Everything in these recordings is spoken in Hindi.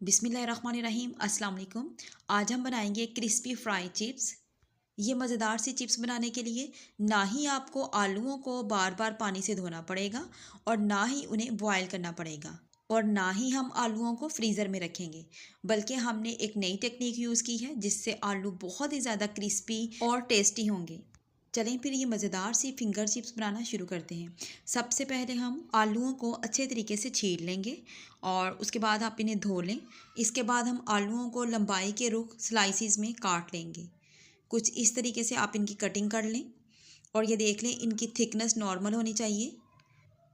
बिस्मिल्लाहिर्रहमानिर्रहीम अस्सलाम वालेकुम। आज हम बनाएंगे क्रिस्पी फ्राई चिप्स। ये मज़ेदार सी चिप्स बनाने के लिए ना ही आपको आलूओं को बार बार पानी से धोना पड़ेगा और ना ही उन्हें बॉयल करना पड़ेगा और ना ही हम आलूओं को फ्रीज़र में रखेंगे, बल्कि हमने एक नई टेक्निक यूज़ की है जिससे आलू बहुत ही ज़्यादा क्रिस्पी और टेस्टी होंगे। चलें फिर ये मज़ेदार सी फिंगर चिप्स बनाना शुरू करते हैं। सबसे पहले हम आलूओं को अच्छे तरीके से छील लेंगे और उसके बाद आप इन्हें धो लें। इसके बाद हम आलूओं को लंबाई के रुख स्लाइसिस में काट लेंगे। कुछ इस तरीके से आप इनकी कटिंग कर लें और ये देख लें इनकी थिकनेस नॉर्मल होनी चाहिए।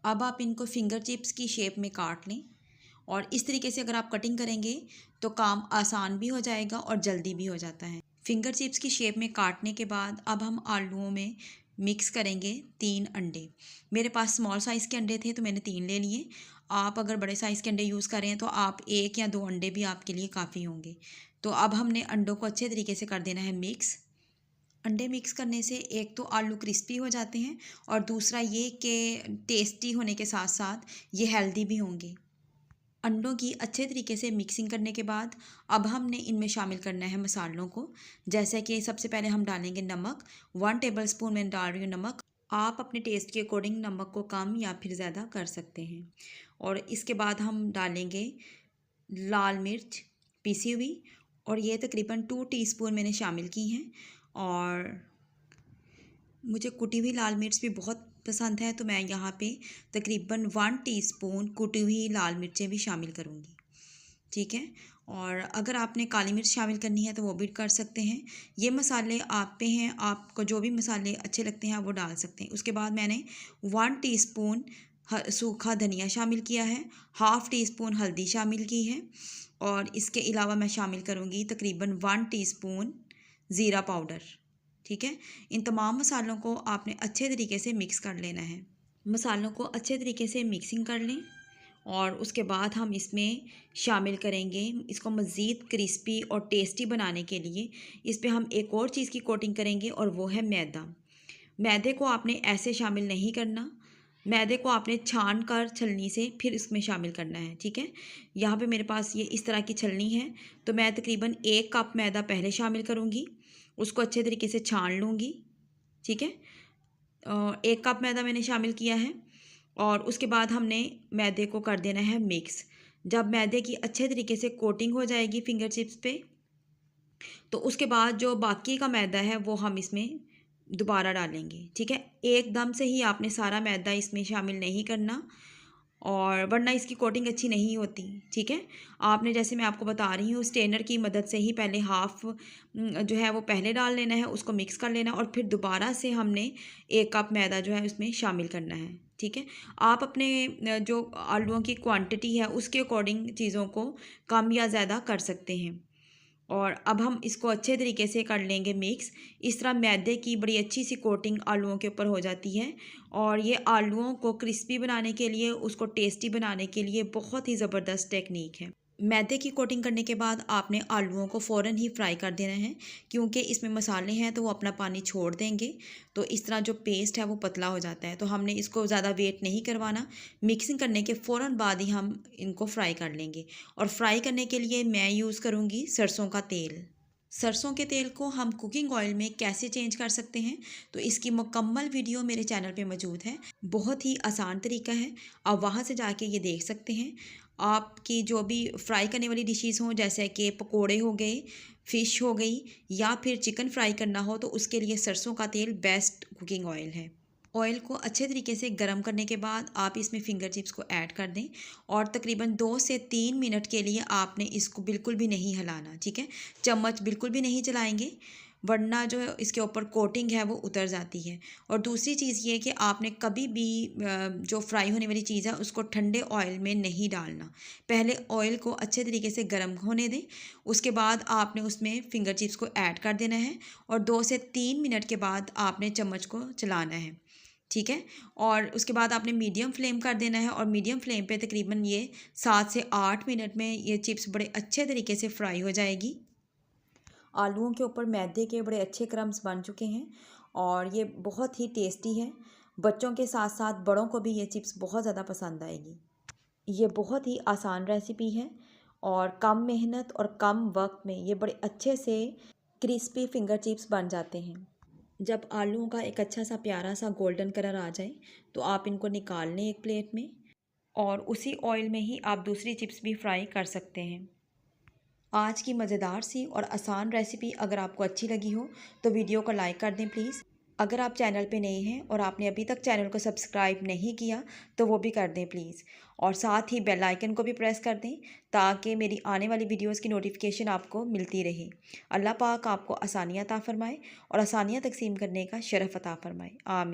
अब आप इनको फिंगर चिप्स की शेप में काट लें और इस तरीके से अगर आप कटिंग करेंगे तो काम आसान भी हो जाएगा और जल्दी भी हो जाता है। फिंगर चिप्स की शेप में काटने के बाद अब हम आलूओं में मिक्स करेंगे 3 अंडे। मेरे पास स्मॉल साइज़ के अंडे थे तो मैंने 3 ले लिए। आप अगर बड़े साइज़ के अंडे यूज़ कर रहे हैं तो आप 1 या 2 अंडे भी आपके लिए काफ़ी होंगे। तो अब हमने अंडों को अच्छे तरीके से कर देना है मिक्स। अंडे मिक्स करने से एक तो आलू क्रिस्पी हो जाते हैं और दूसरा ये कि टेस्टी होने के साथ साथ ये हेल्दी भी होंगे। अंडों की अच्छे तरीके से मिक्सिंग करने के बाद अब हमने इनमें शामिल करना है मसालों को। जैसे कि सबसे पहले हम डालेंगे नमक। 1 टेबलस्पून मैं डाल रही हूँ नमक। आप अपने टेस्ट के अकॉर्डिंग नमक को कम या फिर ज़्यादा कर सकते हैं। और इसके बाद हम डालेंगे लाल मिर्च पिसी हुई और ये तकरीबन 2 टीस्पून मैंने शामिल की हैं। और मुझे कुटी हुई लाल मिर्च भी बहुत पसंद है तो मैं यहाँ पे तकरीबन 1 टीस्पून कुटी हुई लाल मिर्चें भी शामिल करूँगी। ठीक है। और अगर आपने काली मिर्च शामिल करनी है तो वो भी कर सकते हैं। ये मसाले आप पे हैं, आपको जो भी मसाले अच्छे लगते हैं आप वो डाल सकते हैं। उसके बाद मैंने 1 टीस्पून सूखा धनिया शामिल किया है, 1/2 टीस्पून हल्दी शामिल की है और इसके अलावा मैं शामिल करूँगी तकरीबन 1 टीस्पून ज़ीरा पाउडर। ठीक है। इन तमाम मसालों को आपने अच्छे तरीके से मिक्स कर लेना है। मसालों को अच्छे तरीके से मिक्सिंग कर लें और उसके बाद हम इसमें शामिल करेंगे, इसको मज़ीद क्रिस्पी और टेस्टी बनाने के लिए इस पे हम एक और चीज़ की कोटिंग करेंगे और वो है मैदा। मैदे को आपने ऐसे शामिल नहीं करना, मैदे को आपने छान कर छलनी से फिर इसमें शामिल करना है। ठीक है। यहाँ पे मेरे पास ये इस तरह की छलनी है तो मैं तकरीबन 1 कप मैदा पहले शामिल करूँगी, उसको अच्छे तरीके से छान लूँगी। ठीक है। 1 कप मैदा मैंने शामिल किया है और उसके बाद हमने मैदे को कर देना है मिक्स। जब मैदे की अच्छे तरीके से कोटिंग हो जाएगी फिंगर चिप्स पे तो उसके बाद जो बाकी का मैदा है वो हम इसमें दोबारा डालेंगे। ठीक है। एकदम से ही आपने सारा मैदा इसमें शामिल नहीं करना और वरना इसकी कोटिंग अच्छी नहीं होती। ठीक है। आपने जैसे मैं आपको बता रही हूँ स्टेनर की मदद से ही पहले हाफ़ जो है वो पहले डाल लेना है, उसको मिक्स कर लेना और फिर दोबारा से हमने 1 कप मैदा जो है उसमें शामिल करना है। ठीक है। आप अपने जो आलूओं की क्वांटिटी है उसके अकॉर्डिंग चीज़ों को कम या ज़्यादा कर सकते हैं। और अब हम इसको अच्छे तरीके से कर लेंगे मिक्स। इस तरह मैदे की बड़ी अच्छी सी कोटिंग आलूओं के ऊपर हो जाती है और ये आलूओं को क्रिस्पी बनाने के लिए, उसको टेस्टी बनाने के लिए बहुत ही ज़बरदस्त टेक्निक है। मैदे की कोटिंग करने के बाद आपने आलूओं को फ़ौरन ही फ्राई कर देना है क्योंकि इसमें मसाले हैं तो वो अपना पानी छोड़ देंगे। तो इस तरह जो पेस्ट है वो पतला हो जाता है तो हमने इसको ज़्यादा वेट नहीं करवाना। मिक्सिंग करने के फ़ौरन बाद ही हम इनको फ्राई कर लेंगे। और फ्राई करने के लिए मैं यूज़ करूँगी सरसों का तेल। सरसों के तेल को हम कुकिंग ऑयल में कैसे चेंज कर सकते हैं तो इसकी मुकम्मल वीडियो मेरे चैनल पे मौजूद है। बहुत ही आसान तरीका है, आप वहाँ से जाके ये देख सकते हैं। आपकी जो भी फ्राई करने वाली डिशेज़ हों जैसे कि पकोड़े हो गए, फ़िश हो गई या फिर चिकन फ्राई करना हो तो उसके लिए सरसों का तेल बेस्ट कुकिंग ऑयल है। ऑयल को अच्छे तरीके से गर्म करने के बाद आप इसमें फिंगर चिप्स को ऐड कर दें और तकरीबन 2 से 3 मिनट के लिए आपने इसको बिल्कुल भी नहीं हिलाना। ठीक है। चम्मच बिल्कुल भी नहीं चलाएंगे वरना जो इसके ऊपर कोटिंग है वो उतर जाती है। और दूसरी चीज़ ये कि आपने कभी भी जो फ्राई होने वाली चीज़ है उसको ठंडे ऑयल में नहीं डालना। पहले ऑयल को अच्छे तरीके से गर्म होने दें, उसके बाद आपने उसमें फिंगर चिप्स को ऐड कर देना है और 2 से 3 मिनट के बाद आपने चम्मच को चलाना है। ठीक है। और उसके बाद आपने मीडियम फ्लेम कर देना है और मीडियम फ्लेम पे तकरीबन ये 7 से 8 मिनट में ये चिप्स बड़े अच्छे तरीके से फ्राई हो जाएगी। आलूओं के ऊपर मैदे के बड़े अच्छे क्रम्स बन चुके हैं और ये बहुत ही टेस्टी है। बच्चों के साथ साथ बड़ों को भी ये चिप्स बहुत ज़्यादा पसंद आएगी। ये बहुत ही आसान रेसिपी है और कम मेहनत और कम वक्त में ये बड़े अच्छे से क्रिस्पी फिंगर चिप्स बन जाते हैं। जब आलूओं का एक अच्छा सा प्यारा सा गोल्डन कलर आ जाए तो आप इनको निकाल लें एक प्लेट में, और उसी ऑयल में ही आप दूसरी चिप्स भी फ्राई कर सकते हैं। आज की मज़ेदार सी और आसान रेसिपी अगर आपको अच्छी लगी हो तो वीडियो को लाइक कर दें प्लीज़। अगर आप चैनल पे नए हैं और आपने अभी तक चैनल को सब्सक्राइब नहीं किया तो वो भी कर दें प्लीज़, और साथ ही बेल आइकन को भी प्रेस कर दें ताकि मेरी आने वाली वीडियोस की नोटिफिकेशन आपको मिलती रहे। अल्लाह पाक आपको आसानियाँ अता फ़रमाए और आसानियाँ तकसीम करने का शरफ़ अता फ़रमाए। आमीन।